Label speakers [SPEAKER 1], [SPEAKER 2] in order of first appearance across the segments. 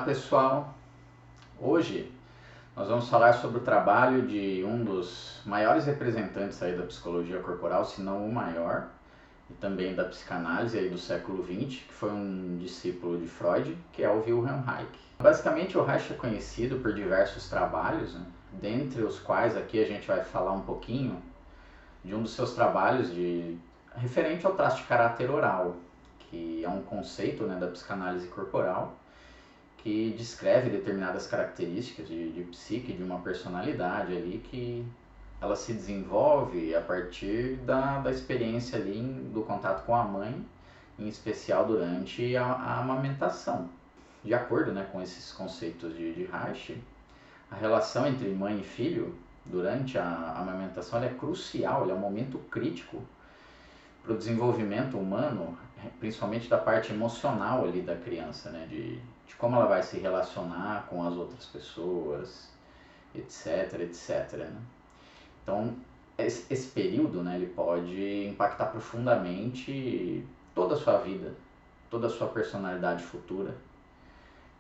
[SPEAKER 1] Olá pessoal, hoje nós vamos falar sobre o trabalho de um dos maiores representantes aí da psicologia corporal, se não o maior, e também da psicanálise aí do século XX, que foi um discípulo de Freud, que é o Wilhelm Reich. Basicamente o Reich é conhecido por diversos trabalhos, né? Dentre os quais aqui a gente vai falar um pouquinho de um dos seus trabalhos referente ao traço de caráter oral, que é um conceito, né, da psicanálise corporal, que descreve determinadas características de psique, de uma personalidade ali, que ela se desenvolve a partir da experiência ali do contato com a mãe, em especial durante a amamentação. De acordo, né, com esses conceitos de Reich, a relação entre mãe e filho durante a amamentação é crucial, é um momento crítico para o desenvolvimento humano, principalmente da parte emocional ali da criança, né? De como ela vai se relacionar com as outras pessoas, etc, etc. Né? Então, esse período, né, ele pode impactar profundamente toda a sua vida, toda a sua personalidade futura.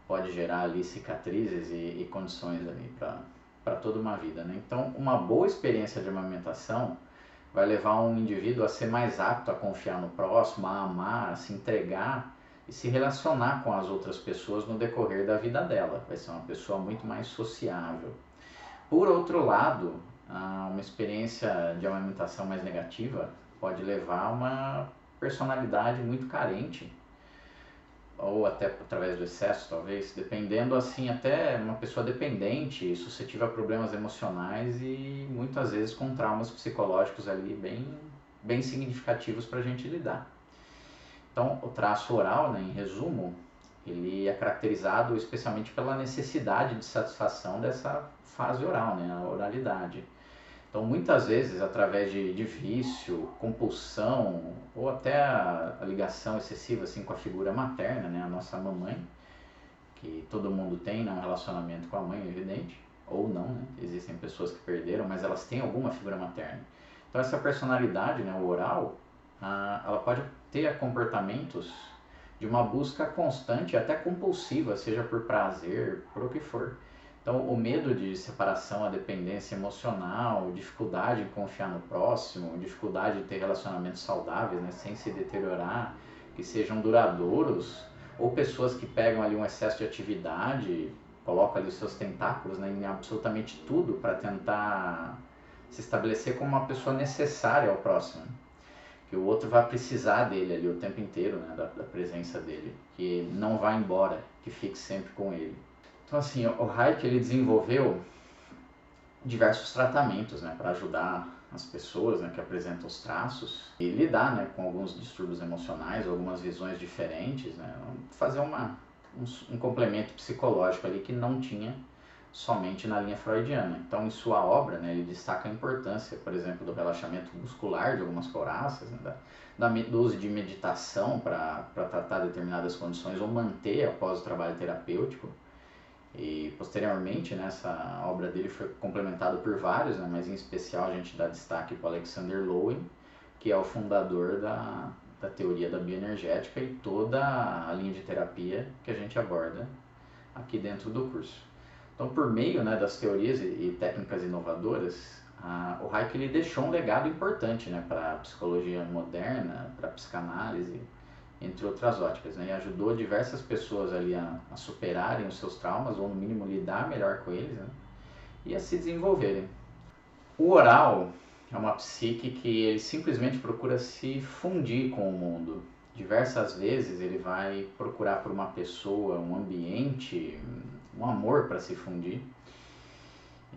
[SPEAKER 1] Pode gerar ali cicatrizes e condições ali para toda uma vida. Né? Então, uma boa experiência de amamentação vai levar um indivíduo a ser mais apto a confiar no próximo, a amar, a se entregar e se relacionar com as outras pessoas no decorrer da vida dela. Vai ser uma pessoa muito mais sociável. Por outro lado, uma experiência de amamentação mais negativa pode levar a uma personalidade muito carente, ou até através do excesso, talvez, dependendo assim, até uma pessoa dependente, suscetível a problemas emocionais e muitas vezes com traumas psicológicos ali bem significativos para a gente lidar. Então, o traço oral, né, em resumo, ele é caracterizado especialmente pela necessidade de satisfação dessa fase oral, né, a oralidade. Então, muitas vezes, através de vício, compulsão, ou até a ligação excessiva assim, com a figura materna, né? A nossa mamãe, que todo mundo tem, né? Um relacionamento com a mãe, evidente, ou não, né? Existem pessoas que perderam, mas elas têm alguma figura materna. Então, essa personalidade, né, o oral, ela pode ter comportamentos de uma busca constante, até compulsiva, seja por prazer, por o que for. Então, o medo de separação, a dependência emocional, dificuldade em confiar no próximo, dificuldade de ter relacionamentos saudáveis, né, sem se deteriorar, que sejam duradouros, ou pessoas que pegam ali um excesso de atividade, colocam ali os seus tentáculos, né, em absolutamente tudo para tentar se estabelecer como uma pessoa necessária ao próximo, que o outro vai precisar dele ali o tempo inteiro, né, da presença dele, que não vá embora, que fique sempre com ele. Então assim, o Reich ele desenvolveu diversos tratamentos, né, para ajudar as pessoas, né, que apresentam os traços e lidar, né, com alguns distúrbios emocionais, algumas visões diferentes, né, fazer um complemento psicológico ali que não tinha somente na linha freudiana. Então, em sua obra, né, ele destaca a importância, por exemplo, do relaxamento muscular de algumas couraças, né, do uso de meditação para tratar determinadas condições ou manter após o trabalho terapêutico. E posteriormente, né, essa obra dele foi complementada por vários, né, mas em especial a gente dá destaque para Alexander Lowen, que é o fundador da teoria da bioenergética e toda a linha de terapia que a gente aborda aqui dentro do curso. Então, por meio, né, das teorias e técnicas inovadoras, o Reich ele deixou um legado importante, né, para a psicologia moderna, para a psicanálise, entre outras óticas, né, e ajudou diversas pessoas ali a superarem os seus traumas, ou no mínimo lidar melhor com eles, né, e a se desenvolverem. O oral é uma psique que ele simplesmente procura se fundir com o mundo. Diversas vezes ele vai procurar por uma pessoa, um ambiente, um amor para se fundir.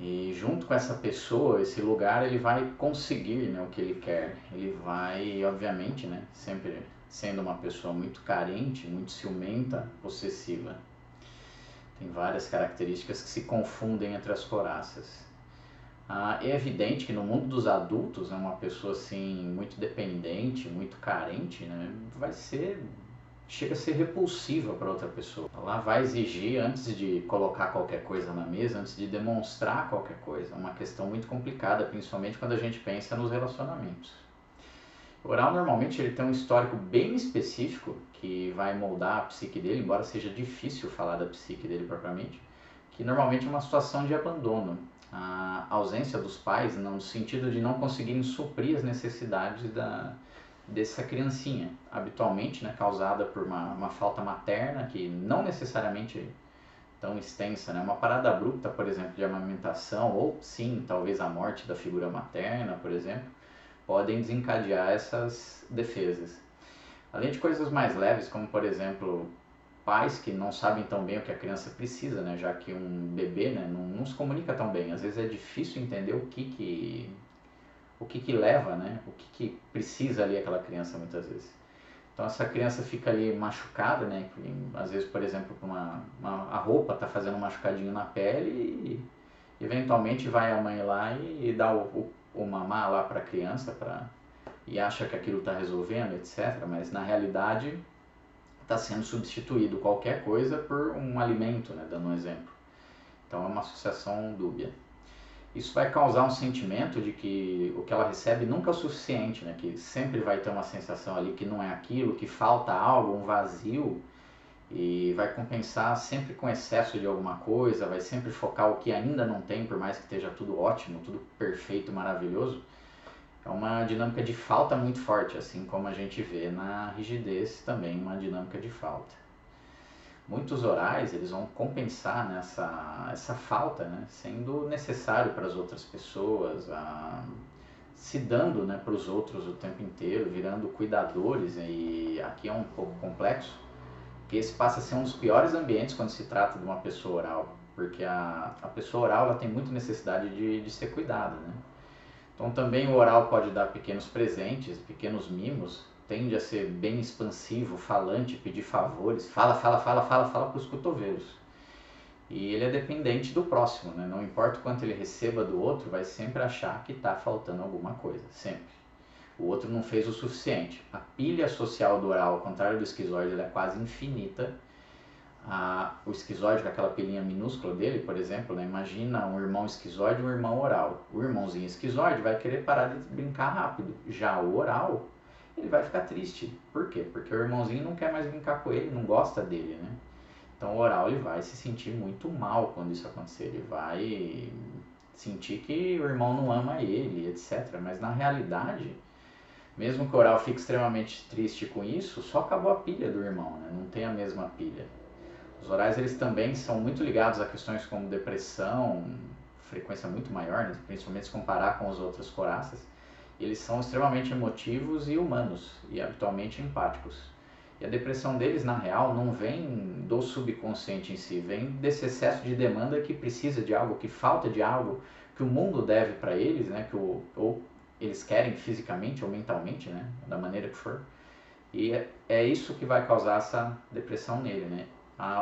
[SPEAKER 1] E junto com essa pessoa, esse lugar, ele vai conseguir, né, o que ele quer. Ele vai, obviamente, né, sempre sendo uma pessoa muito carente, muito ciumenta, possessiva. Tem várias características que se confundem entre as coraças. É evidente que no mundo dos adultos, né, uma pessoa assim muito dependente, muito carente, né, chega a ser repulsiva para outra pessoa. Ela vai exigir, antes de colocar qualquer coisa na mesa, antes de demonstrar qualquer coisa. É uma questão muito complicada, principalmente quando a gente pensa nos relacionamentos. O oral normalmente ele tem um histórico bem específico que vai moldar a psique dele, embora seja difícil falar da psique dele propriamente, que normalmente é uma situação de abandono, a ausência dos pais no sentido de não conseguirem suprir as necessidades dessa criancinha, habitualmente, né, causada por uma falta materna que não necessariamente tão extensa, né, uma parada abrupta, por exemplo, de amamentação, ou sim, talvez a morte da figura materna, por exemplo, podem desencadear essas defesas. Além de coisas mais leves, como por exemplo, pais que não sabem tão bem o que a criança precisa, né? Já que um bebê, né, não se comunica tão bem. Às vezes é difícil entender o que leva, né? O que precisa ali aquela criança muitas vezes. Então essa criança fica ali machucada, né? Às vezes, por exemplo, a roupa está fazendo um machucadinho na pele e eventualmente vai a mãe lá e dá o mamar lá para a criança e acha que aquilo está resolvendo, etc. Mas na realidade está sendo substituído qualquer coisa por um alimento, né? Dando um exemplo. Então é uma associação dúbia. Isso vai causar um sentimento de que o que ela recebe nunca é o suficiente, né? Que sempre vai ter uma sensação ali que não é aquilo, que falta algo, um vazio, e vai compensar sempre com excesso de alguma coisa, vai sempre focar o que ainda não tem, por mais que esteja tudo ótimo, tudo perfeito, maravilhoso. É uma dinâmica de falta muito forte, assim como a gente vê na rigidez também uma dinâmica de falta. Muitos orais eles vão compensar essa falta, né, sendo necessário para as outras pessoas, se dando, né, para os outros o tempo inteiro, virando cuidadores, e aqui é um pouco complexo, porque esse passa a ser um dos piores ambientes quando se trata de uma pessoa oral, porque a pessoa oral ela tem muita necessidade de ser cuidada, né? Então também o oral pode dar pequenos presentes, pequenos mimos, tende a ser bem expansivo, falante, pedir favores, fala para os cotovelos. E ele é dependente do próximo, né? Não importa o quanto ele receba do outro, vai sempre achar que está faltando alguma coisa, sempre. O outro não fez o suficiente. A pilha social do oral, ao contrário do esquizoide, ela é quase infinita. O esquizoide, com aquela pilhinha minúscula dele, por exemplo, né? Imagina um irmão esquizoide e um irmão oral. O irmãozinho esquizoide vai querer parar de brincar rápido. Já o oral, ele vai ficar triste. Por quê? Porque o irmãozinho não quer mais brincar com ele, não gosta dele, né? Então o oral ele vai se sentir muito mal quando isso acontecer. Ele vai sentir que o irmão não ama ele, etc. Mas na realidade, mesmo que o oral fique extremamente triste com isso, só acabou a pilha do irmão, né? Não tem a mesma pilha. Os orais eles também são muito ligados a questões como depressão, frequência muito maior, né? Principalmente se comparar com as outras coraças. Eles são extremamente emotivos e humanos, e habitualmente empáticos. E a depressão deles, na real, não vem do subconsciente em si, vem desse excesso de demanda que precisa de algo, que falta de algo, que o mundo deve para eles, né? Ou eles querem fisicamente ou mentalmente, né? Da maneira que for. E é isso que vai causar essa depressão nele, né?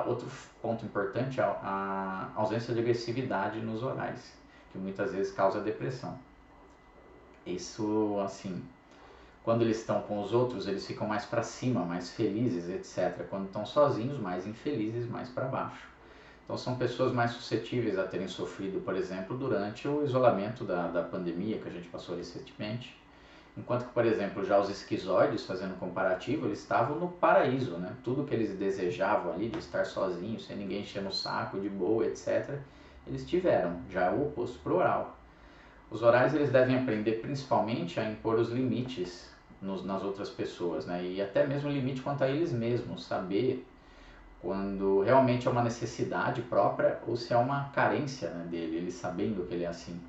[SPEAKER 1] Outro ponto importante é a ausência de agressividade nos orais, que muitas vezes causa depressão. Isso, assim, quando eles estão com os outros, eles ficam mais para cima, mais felizes, etc. Quando estão sozinhos, mais infelizes, mais para baixo. Então são pessoas mais suscetíveis a terem sofrido, por exemplo, durante o isolamento da pandemia que a gente passou recentemente. Enquanto que, por exemplo, já os esquizoides, fazendo um comparativo, eles estavam no paraíso, né? Tudo que eles desejavam ali, de estar sozinhos, sem ninguém enchendo o saco, de boa, etc., eles tiveram, já o oposto para o oral. Os orais, eles devem aprender principalmente a impor os limites nas outras pessoas, né? E até mesmo o limite quanto a eles mesmos, saber quando realmente é uma necessidade própria ou se é uma carência, né, dele, ele sabendo que ele é assim.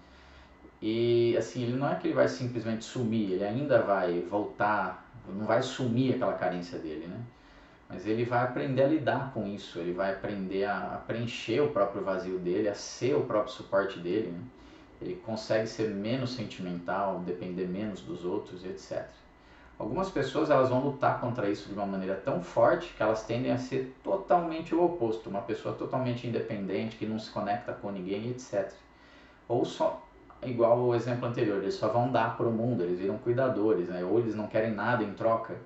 [SPEAKER 1] E assim, ele não é que ele vai simplesmente sumir, ele ainda vai voltar, não vai sumir aquela carência dele, né? Mas ele vai aprender a lidar com isso, ele vai aprender a preencher o próprio vazio dele, a ser o próprio suporte dele, né? Ele consegue ser menos sentimental, depender menos dos outros, etc. Algumas pessoas elas vão lutar contra isso de uma maneira tão forte que elas tendem a ser totalmente o oposto, uma pessoa totalmente independente, que não se conecta com ninguém, etc. Ou só, igual o exemplo anterior, eles só vão dar para o mundo, eles viram cuidadores, né? Ou eles não querem nada em troca.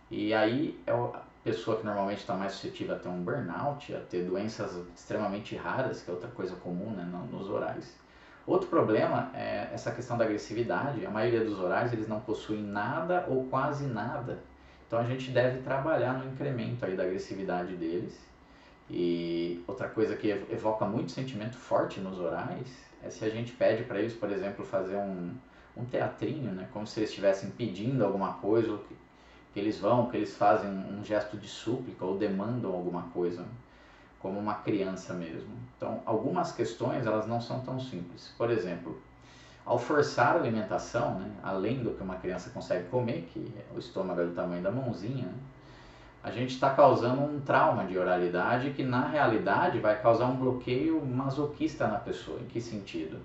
[SPEAKER 1] E aí é a pessoa que normalmente está mais suscetível a ter um burnout, a ter doenças extremamente raras, que é outra coisa comum, né, nos orais. Outro problema é essa questão da agressividade. A maioria dos orais eles não possuem nada ou quase nada. Então a gente deve trabalhar no incremento aí da agressividade deles. E outra coisa que evoca muito sentimento forte nos orais é se a gente pede para eles, por exemplo, fazer um teatrinho, né? Como se eles estivessem pedindo alguma coisa, ou que eles fazem um gesto de súplica ou demandam alguma coisa, como uma criança mesmo. Então, algumas questões elas não são tão simples. Por exemplo, ao forçar a alimentação, né, além do que uma criança consegue comer, que o estômago é do tamanho da mãozinha, né, a gente está causando um trauma de oralidade que na realidade vai causar um bloqueio masoquista na pessoa. Em que sentido?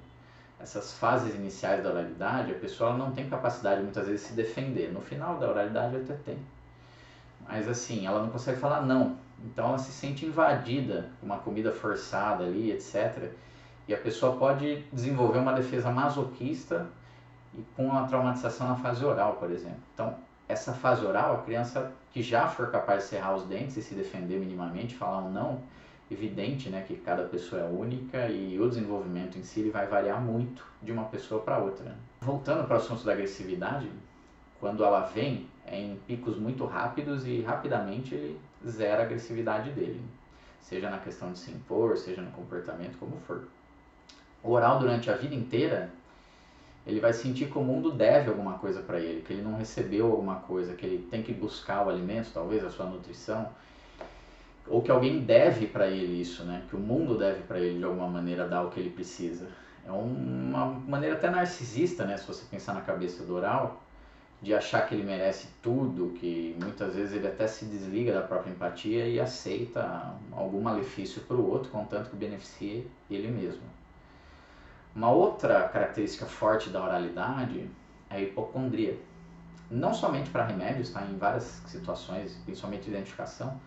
[SPEAKER 1] Essas fases iniciais da oralidade, a pessoa não tem capacidade muitas vezes de se defender. No final da oralidade até tem. Mas assim, ela não consegue falar não. Então ela se sente invadida com uma comida forçada ali, etc. E a pessoa pode desenvolver uma defesa masoquista e com uma traumatização na fase oral, por exemplo. Então, essa fase oral, a criança que já for capaz de cerrar os dentes e se defender minimamente, falar um não, evidente, né, que cada pessoa é única e o desenvolvimento em si ele vai variar muito de uma pessoa para outra. Voltando para o assunto da agressividade, quando ela vem, é em picos muito rápidos e rapidamente ele zera a agressividade dele, seja na questão de se impor, seja no comportamento, como for. O oral durante a vida inteira, ele vai sentir que o mundo deve alguma coisa para ele, que ele não recebeu alguma coisa, que ele tem que buscar o alimento, talvez a sua nutrição, ou que alguém deve para ele isso, né? Que o mundo deve para ele de alguma maneira dar o que ele precisa. É uma maneira até narcisista, né? Se você pensar na cabeça do oral, de achar que ele merece tudo, que muitas vezes ele até se desliga da própria empatia e aceita algum malefício para o outro, contanto que beneficie ele mesmo. Uma outra característica forte da oralidade é a hipocondria. Não somente para remédios, tá? Em várias situações, principalmente de identificação,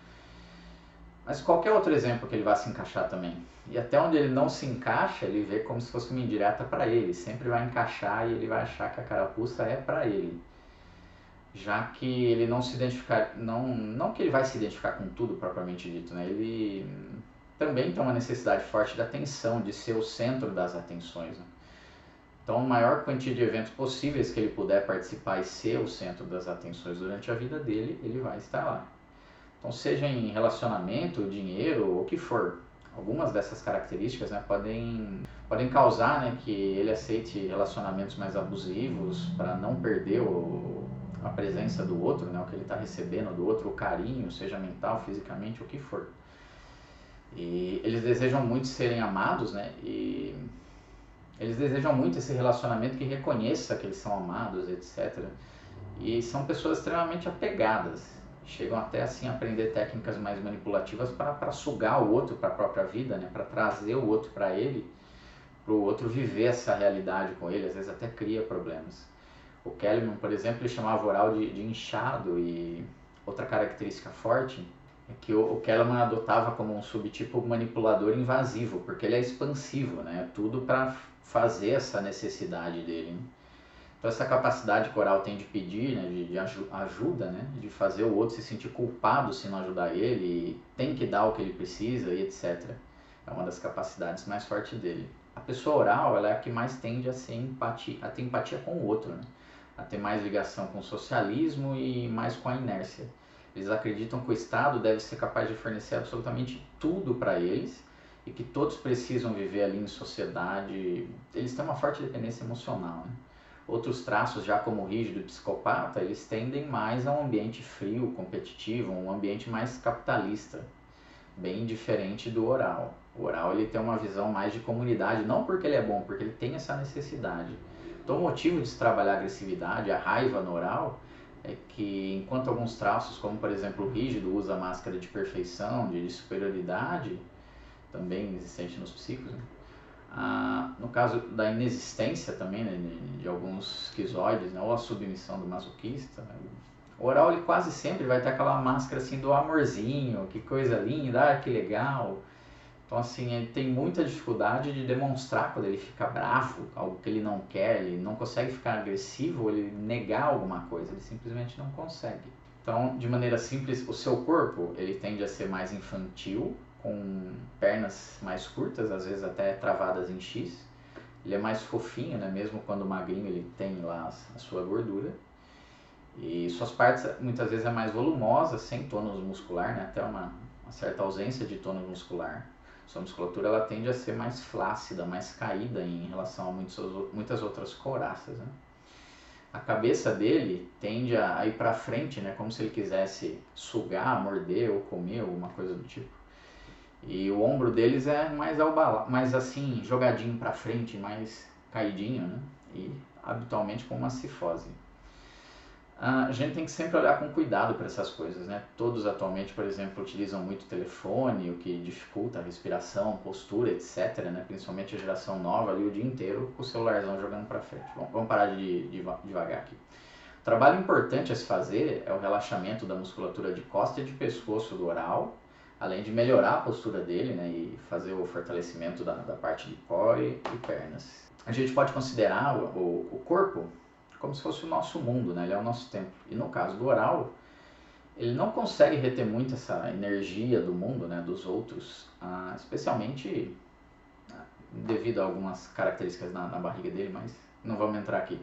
[SPEAKER 1] mas qualquer outro exemplo que ele vá se encaixar também. E até onde ele não se encaixa, ele vê como se fosse uma indireta para ele. Sempre vai encaixar e ele vai achar que a carapuça é para ele. Já que ele não se identificar, não que ele vai se identificar com tudo propriamente dito, né? Ele também tem uma necessidade forte de atenção, de ser o centro das atenções, né? Então, a maior quantia de eventos possíveis que ele puder participar e ser o centro das atenções durante a vida dele, ele vai estar lá. Então, seja em relacionamento, dinheiro, ou o que for, algumas dessas características, né, podem causar, né, que ele aceite relacionamentos mais abusivos para não perder a presença do outro, né, o que ele está recebendo do outro, o carinho, seja mental, fisicamente, o que for. E eles desejam muito serem amados, né, e eles desejam muito esse relacionamento que reconheça que eles são amados, etc. E são pessoas extremamente apegadas. Chegam até assim a aprender técnicas mais manipulativas para sugar o outro para a própria vida, né? Para trazer o outro para ele, para o outro viver essa realidade com ele, às vezes até cria problemas. O Kahneman, por exemplo, ele chamava o oral de inchado, e outra característica forte é que o Kahneman adotava como um subtipo manipulador invasivo, porque ele é expansivo, né? Tudo para fazer essa necessidade dele, né? Então essa capacidade que o oral tem de pedir, né, de ajuda, né, de fazer o outro se sentir culpado se não ajudar ele, e tem que dar o que ele precisa e etc. É uma das capacidades mais fortes dele. A pessoa oral, ela é a que mais tende a ter empatia com o outro, né, a ter mais ligação com o socialismo e mais com a inércia. Eles acreditam que o Estado deve ser capaz de fornecer absolutamente tudo para eles e que todos precisam viver ali em sociedade. Eles têm uma forte dependência emocional, né? Outros traços, já como o rígido e psicopata, eles tendem mais a um ambiente frio, competitivo, um ambiente mais capitalista, bem diferente do oral. O oral ele tem uma visão mais de comunidade, não porque ele é bom, porque ele tem essa necessidade. Então o motivo de se trabalhar a agressividade, a raiva no oral, é que enquanto alguns traços, como por exemplo o rígido usa a máscara de perfeição, de superioridade, também existente nos psicos, né? No caso da inexistência também, né, de alguns esquizoides, né, ou a submissão do masoquista, né, o oral ele quase sempre vai ter aquela máscara assim do amorzinho, que coisa linda, que legal. Então assim, ele tem muita dificuldade de demonstrar quando ele fica bravo, algo que ele não quer, ele não consegue ficar agressivo, ou ele negar alguma coisa, ele simplesmente não consegue. Então, de maneira simples, o seu corpo ele tende a ser mais infantil, com pernas mais curtas, às vezes até travadas em X, Ele é mais fofinho, né? Mesmo quando magrinho ele tem lá a sua gordura. E suas partes muitas vezes é mais volumosa, sem tônus muscular, né? Até uma certa ausência de tônus muscular. Sua musculatura ela tende a ser mais flácida, mais caída em relação a muitas outras couraças, né? A cabeça dele tende a ir para frente, né? Como se ele quisesse sugar, morder ou comer, alguma coisa do tipo. E o ombro deles é mais assim, jogadinho para frente, mais caidinho, né? E habitualmente com uma cifose. A gente tem que sempre olhar com cuidado para essas coisas, né? Todos atualmente, por exemplo, utilizam muito telefone, o que dificulta a respiração, postura, etc, né? Principalmente a geração nova ali o dia inteiro com o celularzão jogando para frente. Bom, vamos parar de devagar aqui. O trabalho importante a se fazer é o relaxamento da musculatura de costa e de pescoço do oral, além de melhorar a postura dele, né? E fazer o fortalecimento da parte de core e pernas. A gente pode considerar o corpo como se fosse o nosso mundo, né? Ele é o nosso templo. E no caso do oral, ele não consegue reter muito essa energia do mundo, né? Dos outros, especialmente devido a algumas características na barriga dele, mas não vamos entrar aqui.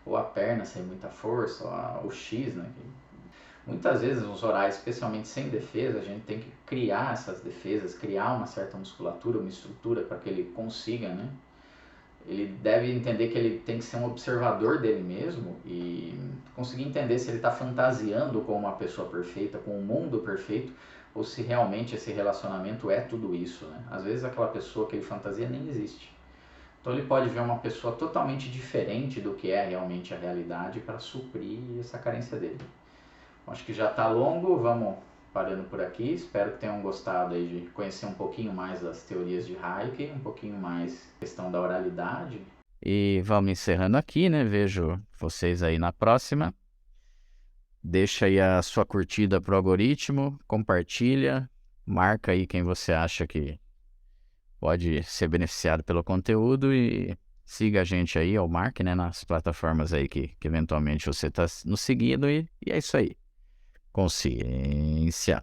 [SPEAKER 1] Ou a perna sem muita força, ou o X, né? Muitas vezes nos orais, especialmente sem defesa, a gente tem que criar essas defesas, criar uma certa musculatura, uma estrutura para que ele consiga, né? Ele deve entender que ele tem que ser um observador dele mesmo e conseguir entender se ele está fantasiando com uma pessoa perfeita, com um mundo perfeito, ou se realmente esse relacionamento é tudo isso, né? Às vezes aquela pessoa que ele fantasia nem existe. Então ele pode ver uma pessoa totalmente diferente do que é realmente a realidade para suprir essa carência dele. Acho que já está longo, vamos parando por aqui. Espero que tenham gostado aí de conhecer um pouquinho mais das teorias de Hayek, um pouquinho mais questão da oralidade.
[SPEAKER 2] E vamos encerrando aqui, né? Vejo vocês aí na próxima. Deixa aí a sua curtida pro algoritmo, compartilha, marca aí quem você acha que pode ser beneficiado pelo conteúdo e siga a gente aí, ou marque, né, nas plataformas aí que eventualmente você está nos seguindo e é isso aí. Consciência.